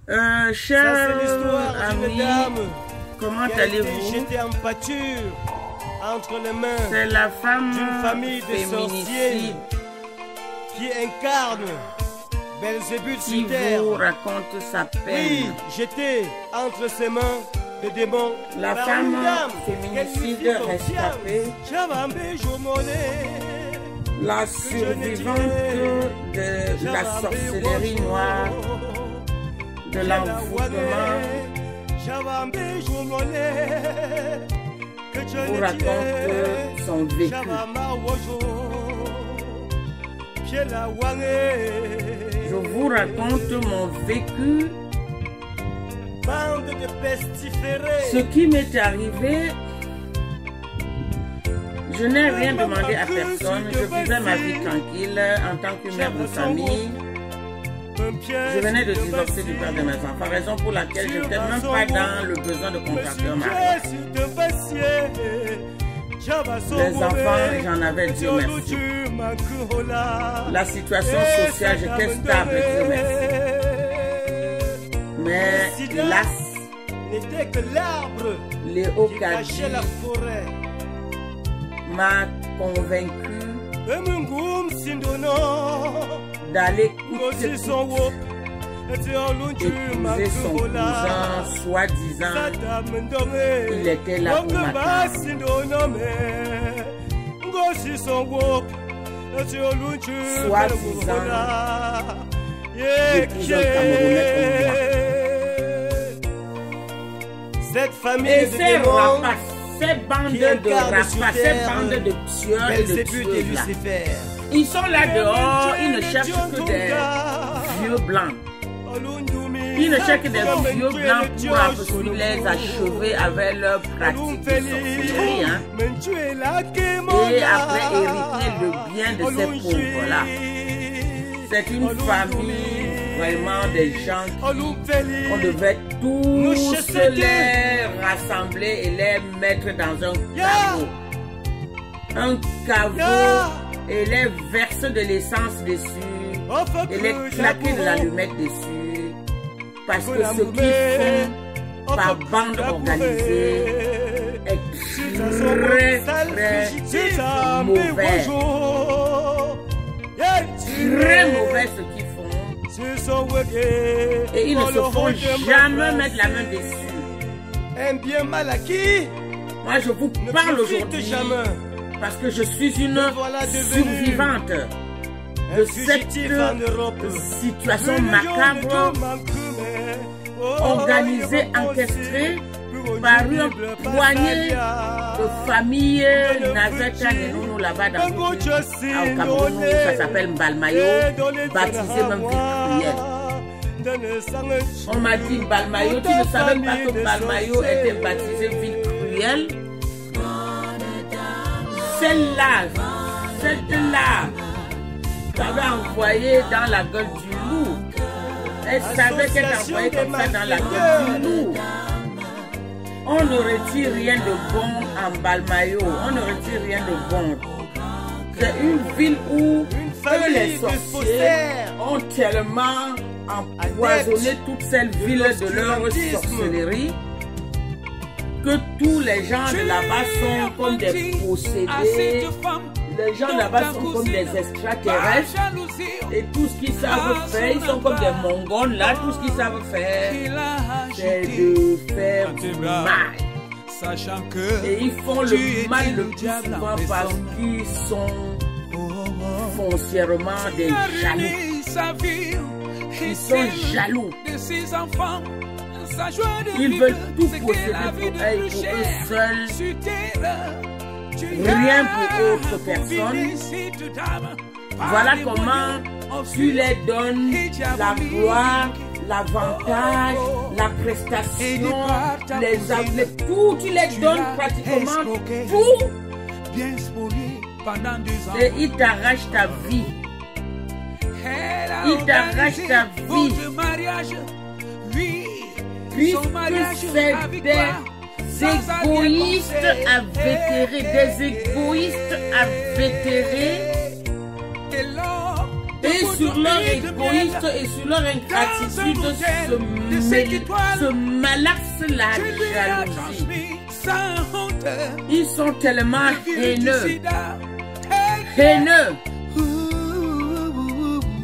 Chers c'est l'histoire d'une amis, dame comment qui a été allez-vous? jetée en pâture entre les mains C'est la femme d'une famille de féminicide sorciers qui incarne Belzébuth qui sur terre. vous raconte sa peine. Oui, jetée entre ses mains de démons. La par femme une dame féminicide qu'elle lui fit rescapée, confiance. Chabambé Jomolé. la survivante de la sorcellerie noire, de l'envoûtement, vous raconte son vécu. Je vous raconte mon vécu, Bande de pestiférés. ce qui m'est arrivé. Je n'ai rien demandé à personne, je faisais ma vie tranquille en tant que mère de famille. Je venais de divorcer du père de mes enfants, raison pour laquelle je n'étais même pas dans le besoin de contracter un mariage. Les enfants, j'en avais, Dieu merci. La situation sociale, j'étais stable, Dieu merci. Mais hélas, n'était que l'arbre Léo qui Kadi cachait la forêt. m'a convaincu d'aller épouser son cousin, soi-disant, il était là pour m'attendre. Soi-disant, j'épouse un Camerounais comme moi. Cette famille Et de ces démons rapaces, ces bandes qui de incarnent rapaces, sur ces terre bandes de tueurs et de Belzébuth et tueuses là, Lucifer. ils sont là dehors, ils ne cherchent que des vieux blancs. Ils ne cherchent que des vieux blancs pour absolument les achever avec leur pratique de sorcellerie, hein. Et après hériter le bien de ces pauvres-là. C'est une famille, vraiment des gens qui, on devait tous les rassembler et les mettre dans un caveau et les verser de l'essence dessus et les claquer de l'allumette dessus. Parce que ce qu'ils font par bande organisée est très, très mauvais. Très mauvais ce qu'ils font. Et ils ne se font jamais mettre la main dessus. Un bien mal acquis. Moi, je vous parle aujourd'hui parce que je suis une survivante de cette situation macabre, organisée, encastrée par une poignée de familles Nazeta Nenounou là-bas dans au Cameroun, où ça s'appelle Mbalmayo, baptisé même Ville Cruelle. On m'a dit Mbalmayo, tu ne savais pas que Mbalmayo était baptisé Ville Cruelle. Celle-là, t'avais envoyé dans la gueule du loup. Elle savait qu'elle t'envoyait comme ça dans la gueule du loup. On ne retire rien de bon en Mbalmayo. On ne retire rien de bon. C'est une ville où les sorciers ont tellement empoisonné toute cette ville de leur sorcellerie que tous les gens de là-bas sont comme des possédés. Les gens là-bas sont comme des extraterrestres. Et tout ce qu'ils savent faire, ils sont comme des mongols là. Tout ce qu'ils savent faire, c'est de faire du mal. Et ils font le mal le plus souvent parce qu'ils sont foncièrement des jaloux. Ils sont jaloux. Ils veulent tout posséder pour eux seuls. Rien pour autre personne. Voilà comment tu les donnes la gloire, l'avantage, la prestation, les appels, tout, tu les donnes pratiquement tout. Et ils t'arrachent ta vie. Ils t'arrachent ta vie. Puisque c'est des égoïstes invétérés, des égoïstes invétérés Et sur leur égoïsme et sur leur ingratitude se malaxe la jalousie. Ils sont tellement haineux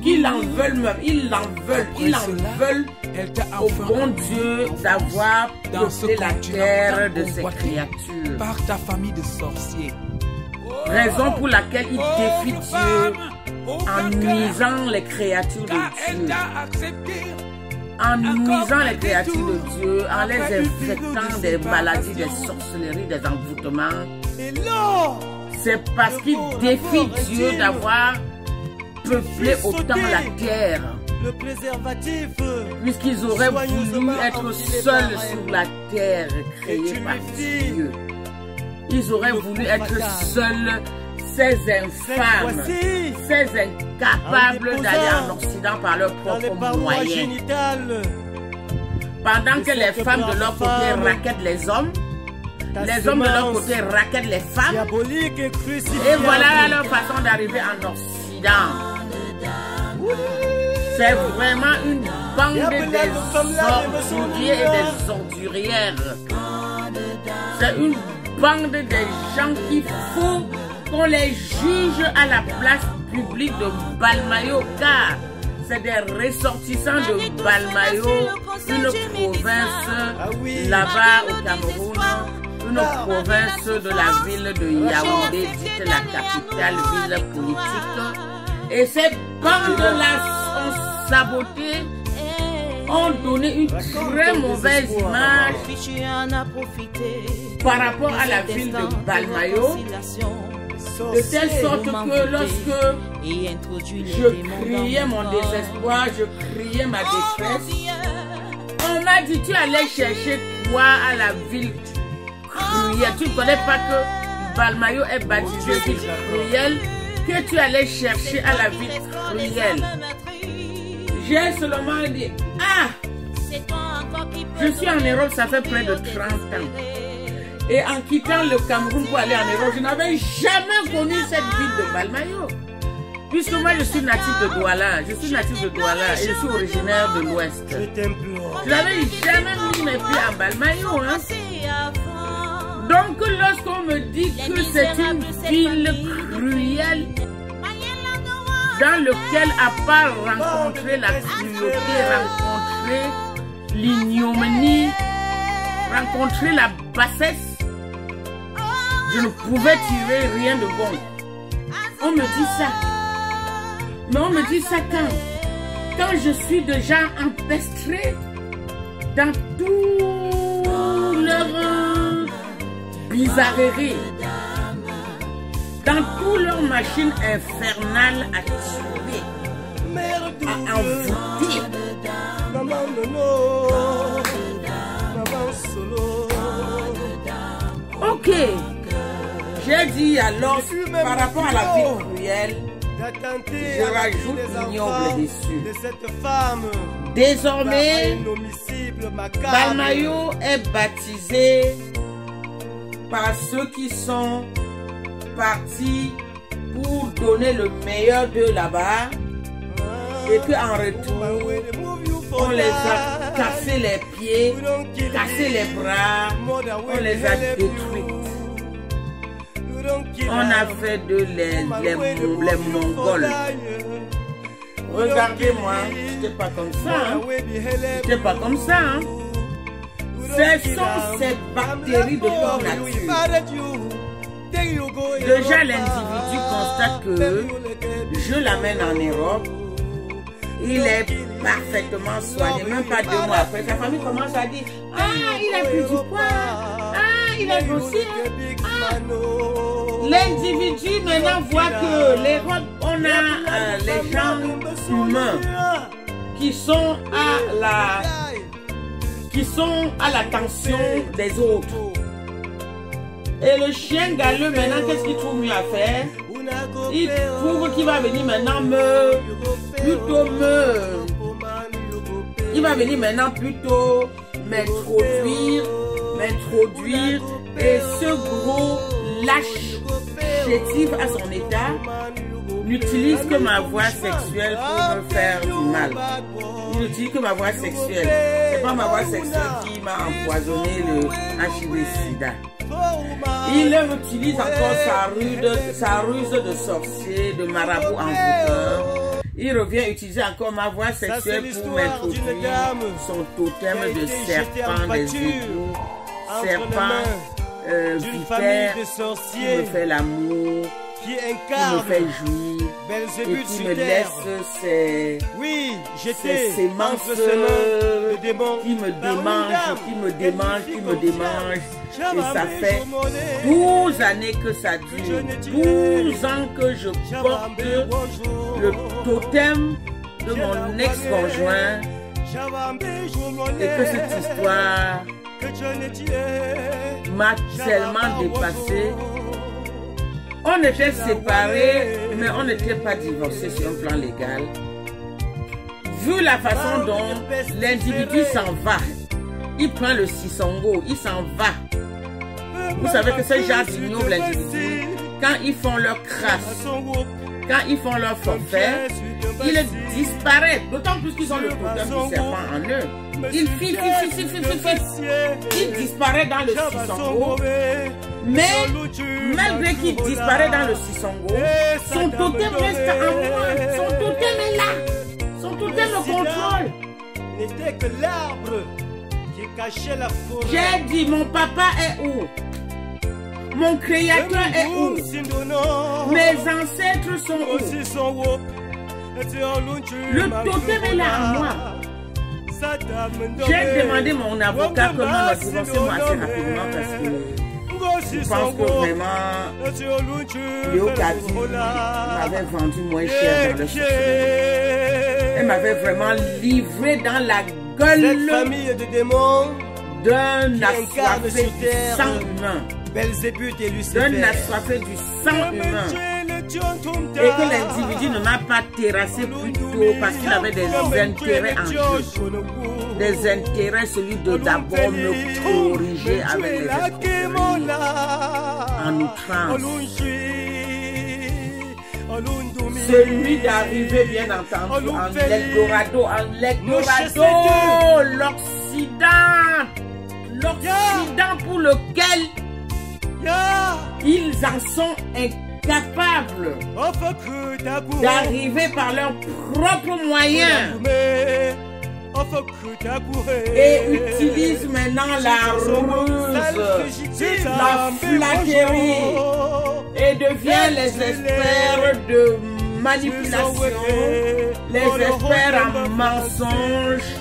qu'ils en veulent même. Ils en veulent au bon Dieu d'avoir peuplé la terre de ses créatures. Par ta famille de sorciers. Raison pour laquelle il défie Dieu en nuisant les créatures de Dieu. En nuisant les créatures de Dieu, en les infectant des maladies, des sorcelleries, des envoûtements. C'est parce qu'il défie Dieu d'avoir peuplé autant la terre. Le préservatif. Puisqu'ils auraient voulu être seuls sur la terre créée par Dieu. Ils auraient voulu être seuls, ces infâmes, ces incapables d'aller en Occident par leurs propres moyens. Pendant que les femmes de leur côté raquettent les hommes de leur côté raquettent les femmes. Et voilà leur façon d'arriver en Occident. C'est vraiment une bande des orduriers et des ordurières. C'est une bande des gens qu'il faut qu'on les juge à la place publique de Balmayo, car c'est des ressortissants de Balmayo, une province là-bas au Cameroun, une province de la ville de Yaoundé, dite la capitale ville politique. Et ces bandes-là ont saboté, ont donné une très mauvaise image par rapport à la ville de Balmayo, de telle sorte que lorsque je criais mon désespoir, je criais ma détresse, on m'a dit: tu allais chercher quoi à la ville cruelle? Tu ne connais pas que Balmayo est baptisé ville cruelle, que tu allais chercher à la ville cruelle? J'ai seulement dit: ah, je suis en Europe, ça fait près de 30 ans. Et en quittant le Cameroun pour aller en Europe, je n'avais jamais connu cette ville de Balmayo. Puisque moi je suis natif de Douala, et je suis originaire de l'Ouest. Je n'avais jamais mis mes pieds à Balmayo. Donc lorsqu'on me dit que c'est une ville cruelle, dans lequel, à part rencontrer la cruauté, rencontrer l'ignominie, rencontrer la bassesse, je ne pouvais tirer rien de bon. On me dit ça. Mais on me dit ça quand je suis déjà empêtré dans tout leur bizarrerie, dans toutes leurs machines infernales à tuer, à envoûter. Ok, j'ai dit alors, par rapport à la vie cruelle, je rajoute ignoble dessus. Désormais, Balmayo est baptisé par ceux qui sont partis pour donner le meilleur d'eux là-bas, et qu'en retour, on les a cassé les pieds, cassé les bras, on les a détruits. On a fait de les Mongols. Regardez-moi, je n'étais pas comme ça. Je n'étais pas comme ça. Ce sont ces bactéries de leur nature. Déjà, l'individu constate que je l'amène en Europe. Il est parfaitement soigné, même pas 2 mois après. Sa famille commence à dire: ah, il a pris du poids, ah, il a grossi. Ah. L'individu maintenant voit que l'Europe, on a les gens humains qui sont à la tension des autres. Et le chien galeux maintenant, qu'est-ce qu'il trouve mieux à faire? Il trouve qu'il va venir maintenant il va venir maintenant plutôt m'introduire, et ce gros lâche chétif à son état n'utilise que ma voix sexuelle pour me faire du mal. Il n'utilise que ma voix sexuelle. C'est pas ma voix sexuelle qui m'a empoisonné le HIV/SIDA. Il utilise encore sa ruse de sorcier, de marabout envoûteur. Il revient utiliser encore ma voix sexuelle pour m'introduire son totem de serpent des égouts, serpent vipère qui me fait l'amour, qui me fait jouir et qui me laisse ses sémences qui me démangent. Et ça fait 12 années que ça dure, 12 ans que je porte le totem de mon ex-conjoint et que cette histoire m'a tellement dépassée. On était séparés, mais on n'était pas divorcés sur un plan légal. Vu la façon dont l'individu s'en va, il prend le sisongo, il s'en va. Vous savez que ce genre d'ignoble individu, quand ils font leur crasse, quand ils font leur forfait, ils disparaissent. D'autant plus qu'ils ont le totem du serpent en eux. Ils filent, il disparaît dans le sisongo. Mais malgré qu'il disparaît dans le sisongo, son totem reste en moi. Son totem est là. Son totem le contrôle. N'était que l'arbre qui cachait la forêt. J'ai dit, mon papa est où? Mon créateur est où? Mes ancêtres sont où? Le totem est là en moi. J'ai demandé mon avocat comment me divorcer moi assez rapidement parce que je pense que vraiment Léo Kadi m'avait vendu moins cher dans le succès. Elle m'avait vraiment livré dans la gueule d'un assoiffé du sang humain. D'un assoiffé du sang humain. Et que l'individu ne m'a pas terrassé plus tôt parce qu'il avait des intérêts en jeu. Des intérêts, celui de d'abord me corriger avec les escroqueries en outrance. Celui d'arriver, bien entendu, en l'Eldorado, l'Occident pour lequel ils en sont incapables d'arriver par leurs propres moyens et utilisent maintenant la ruse, la flatterie et devient les experts de manipulation, les experts en mensonges,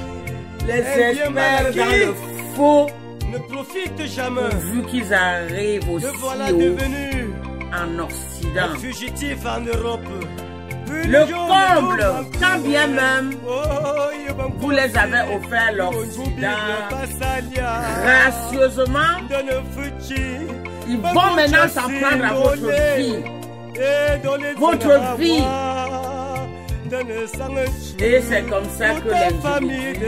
les experts dans le faux. Ne profite jamais. Vu qu'ils arrivent aussi en Occident. Fugitif en Europe. Le comble, quand bien même vous les avez offert l'Occident gracieusement, ils vont maintenant s'en prendre à votre vie. Votre vie. Et c'est comme ça que l'individu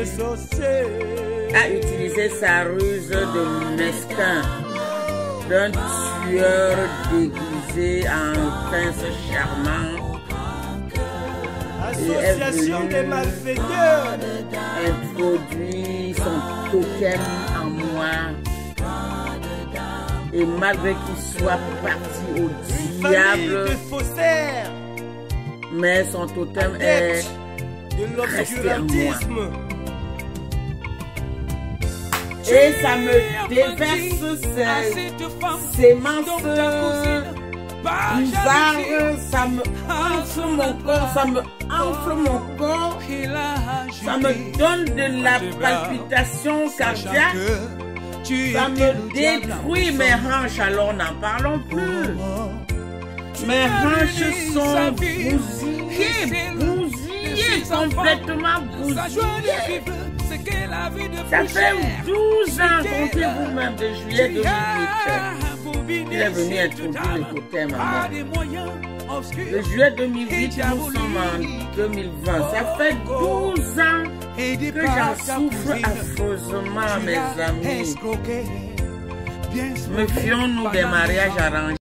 a utilisé sa ruse de mesquin, d'un tueur déguisé en prince charmant. Association des malfaiteurs. Introduit son totem en moi. Et malgré qu'il soit parti au diable, mais son totem est resté en moi. Et ça me déverse ses sémences bizarres, ça me enfle mon corps, ça me donne de la palpitation cardiaque, ça me détruit mes hanches, alors n'en parlons plus. Mes hanches sont bousillées, complètement bousillées. Ça fait 12 ans, comptez vous-même, de juillet 2008. Il est venu introduire le totem à moi. De juillet 2008, nous sommes en 2020. Ça fait 12 ans que j'en souffre affreusement, mes amis. Méfions-nous des mariages arrangés.